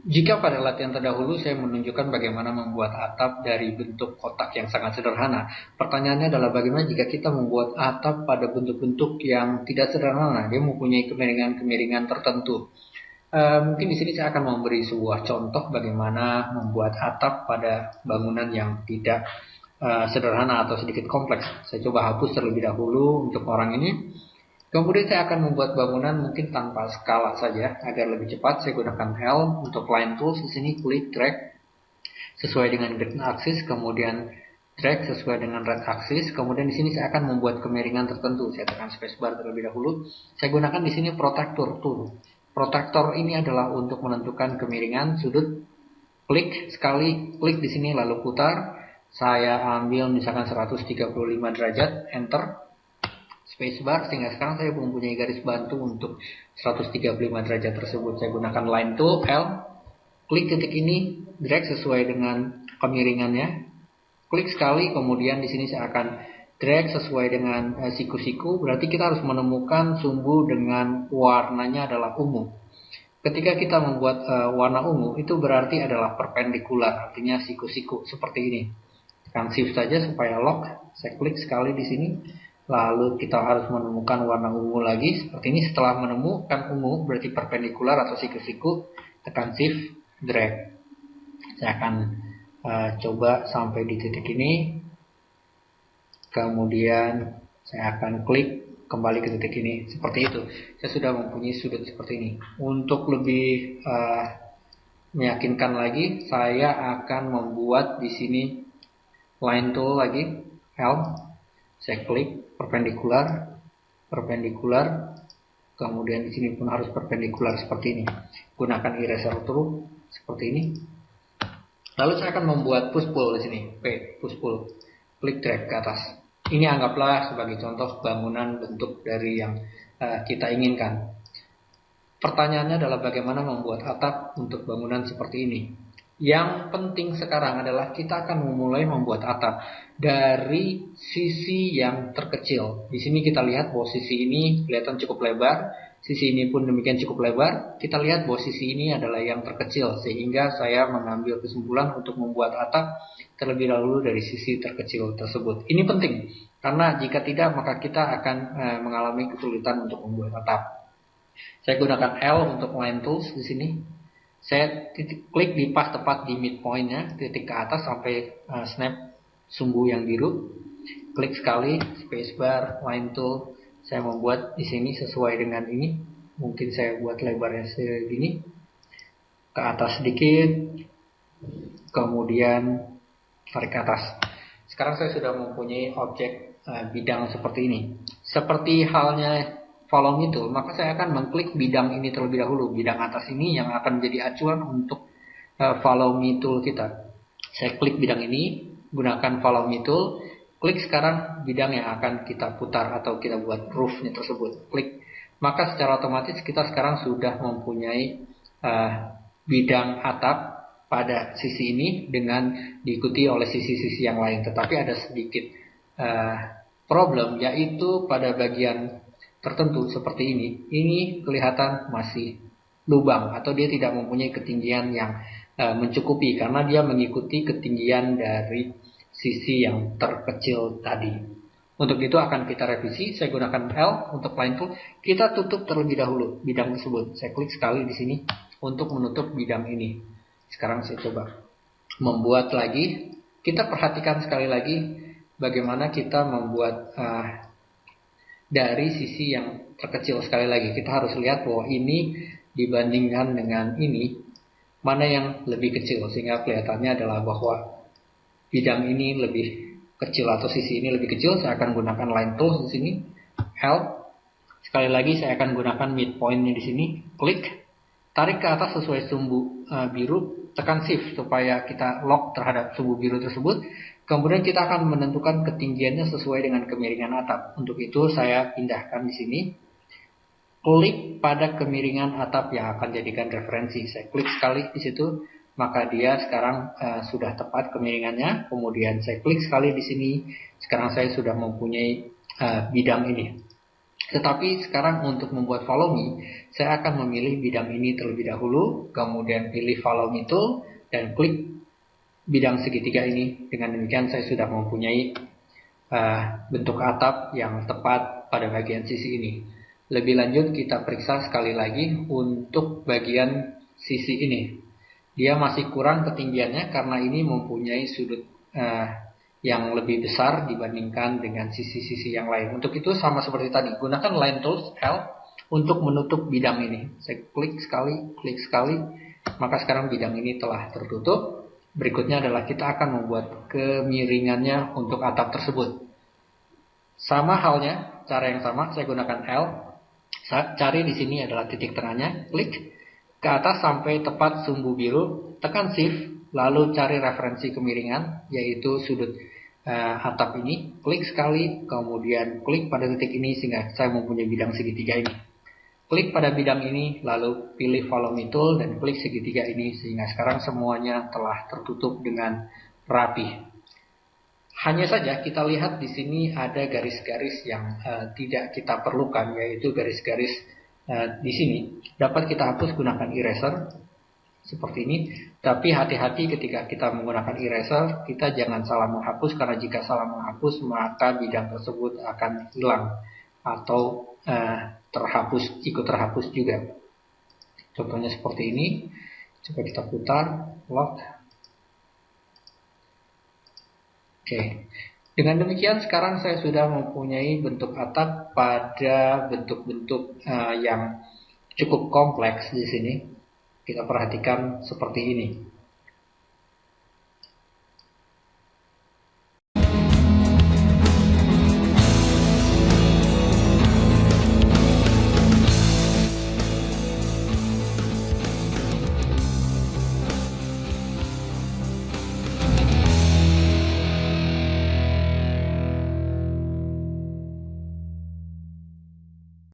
Jika pada latihan terdahulu saya menunjukkan bagaimana membuat atap dari bentuk kotak yang sangat sederhana, pertanyaannya adalah bagaimana jika kita membuat atap pada bentuk-bentuk yang tidak sederhana, dia mempunyai kemiringan-kemiringan tertentu. Mungkin di sini saya akan memberi sebuah contoh bagaimana membuat atap pada bangunan yang tidak sederhana atau sedikit kompleks. Saya coba hapus terlebih dahulu untuk orang ini. Kemudian saya akan membuat bangunan mungkin tanpa skala saja agar lebih cepat. Saya gunakan L untuk line tools. Di sini klik drag sesuai dengan green axis, kemudian drag sesuai dengan red axis. Kemudian di sini saya akan membuat kemiringan tertentu. Saya tekan spacebar terlebih dahulu. Saya gunakan di sini protector tool. Protector ini adalah untuk menentukan kemiringan sudut. Klik sekali, klik di sini lalu putar. Saya ambil misalkan 135 derajat, enter. Spacebar, sehingga sekarang saya mempunyai garis bantu untuk 135 derajat tersebut. Saya gunakan line tool L, klik titik ini, drag sesuai dengan kemiringannya, klik sekali, kemudian di sini saya akan drag sesuai dengan siku-siku. Berarti kita harus menemukan sumbu dengan warnanya adalah ungu. Ketika kita membuat warna ungu, itu berarti adalah perpendikular, artinya siku-siku seperti ini. Tekan shift saja supaya lock. Saya klik sekali di sini. Lalu kita harus menemukan warna ungu lagi. Seperti ini, setelah menemukan ungu berarti perpendikular atau siku-siku, tekan shift, drag. Saya akan coba sampai di titik ini. Kemudian saya akan klik kembali ke titik ini. Seperti itu. Saya sudah mempunyai sudut seperti ini. Untuk lebih meyakinkan lagi, saya akan membuat di sini line tool lagi, L. Saya klik perpendikular, kemudian di sini pun harus perpendikular seperti ini. Gunakan eraser tool seperti ini. Lalu saya akan membuat push pull di sini, P, push pull. Klik drag ke atas. Ini anggaplah sebagai contoh bangunan bentuk dari yang kita inginkan. Pertanyaannya adalah bagaimana membuat atap untuk bangunan seperti ini. Yang penting sekarang adalah kita akan memulai membuat atap dari sisi yang terkecil. Di sini kita lihat bahwa sisi ini kelihatan cukup lebar, sisi ini pun demikian cukup lebar. Kita lihat bahwa sisi ini adalah yang terkecil, sehingga saya mengambil kesimpulan untuk membuat atap terlebih dahulu dari sisi terkecil tersebut. Ini penting, karena jika tidak maka kita akan mengalami kesulitan untuk membuat atap. Saya gunakan L untuk line tools di sini. Saya klik di pas tepat di midpointnya, titik ke atas sampai snap sumbu yang biru. Klik sekali, spacebar, line tool. Saya membuat di sini sesuai dengan ini. Mungkin saya buat lebarnya segini. Ke atas sedikit. Kemudian tarik ke atas. Sekarang saya sudah mempunyai objek bidang seperti ini. Seperti halnya follow me tool, maka saya akan mengklik bidang ini terlebih dahulu. Bidang atas ini yang akan menjadi acuan untuk follow me tool kita. Saya klik bidang ini, gunakan follow me tool. Klik sekarang bidang yang akan kita putar atau kita buat roofnya tersebut. Klik. Maka secara otomatis kita sekarang sudah mempunyai bidang atap pada sisi ini dengan diikuti oleh sisi-sisi yang lain. Tetapi ada sedikit problem, yaitu pada bagian tertentu seperti ini kelihatan masih lubang atau dia tidak mempunyai ketinggian yang mencukupi karena dia mengikuti ketinggian dari sisi yang terkecil tadi. Untuk itu akan kita revisi. Saya gunakan L untuk line tool. Kita tutup terlebih dahulu bidang tersebut. Saya klik sekali di sini untuk menutup bidang ini. Sekarang saya coba membuat lagi. Kita perhatikan sekali lagi bagaimana kita membuat dari sisi yang terkecil. Sekali lagi kita harus lihat bahwa ini dibandingkan dengan ini mana yang lebih kecil, sehingga kelihatannya adalah bahwa bidang ini lebih kecil atau sisi ini lebih kecil. Saya akan gunakan line tool di sini, L. Sekali lagi saya akan gunakan midpointnya di sini, klik, tarik ke atas sesuai sumbu biru, tekan shift supaya kita lock terhadap sumbu biru tersebut. Kemudian kita akan menentukan ketinggiannya sesuai dengan kemiringan atap. Untuk itu saya pindahkan di sini. Klik pada kemiringan atap yang akan jadikan referensi. Saya klik sekali di situ, maka dia sekarang sudah tepat kemiringannya. Kemudian saya klik sekali di sini. Sekarang saya sudah mempunyai bidang ini. Tetapi sekarang untuk membuat follow me, saya akan memilih bidang ini terlebih dahulu, kemudian pilih follow me tool, dan klik bidang segitiga ini. Dengan demikian saya sudah mempunyai bentuk atap yang tepat pada bagian sisi ini. Lebih lanjut kita periksa sekali lagi untuk bagian sisi ini. Dia masih kurang ketinggiannya karena ini mempunyai sudut yang lebih besar dibandingkan dengan sisi-sisi yang lain. Untuk itu sama seperti tadi, gunakan line tools L untuk menutup bidang ini. Saya klik sekali, maka sekarang bidang ini telah tertutup. Berikutnya adalah kita akan membuat kemiringannya untuk atap tersebut. Sama halnya, cara yang sama, saya gunakan L. Saya cari di sini adalah titik tengahnya, klik ke atas sampai tepat sumbu biru, tekan shift, lalu cari referensi kemiringan, yaitu sudut atap ini, klik sekali, kemudian klik pada titik ini sehingga saya mempunyai bidang segitiga ini. Klik pada bidang ini, lalu pilih follow me tool dan klik segitiga ini sehingga sekarang semuanya telah tertutup dengan rapi. Hanya saja kita lihat di sini ada garis-garis yang tidak kita perlukan, yaitu garis-garis di sini dapat kita hapus gunakan eraser seperti ini. Tapi hati-hati ketika kita menggunakan eraser, kita jangan salah menghapus, karena jika salah menghapus maka bidang tersebut akan hilang atau ikut terhapus juga. Contohnya seperti ini. Coba kita putar, lock. Oke. Dengan demikian sekarang saya sudah mempunyai bentuk atap pada bentuk-bentuk yang cukup kompleks di sini. Kita perhatikan seperti ini.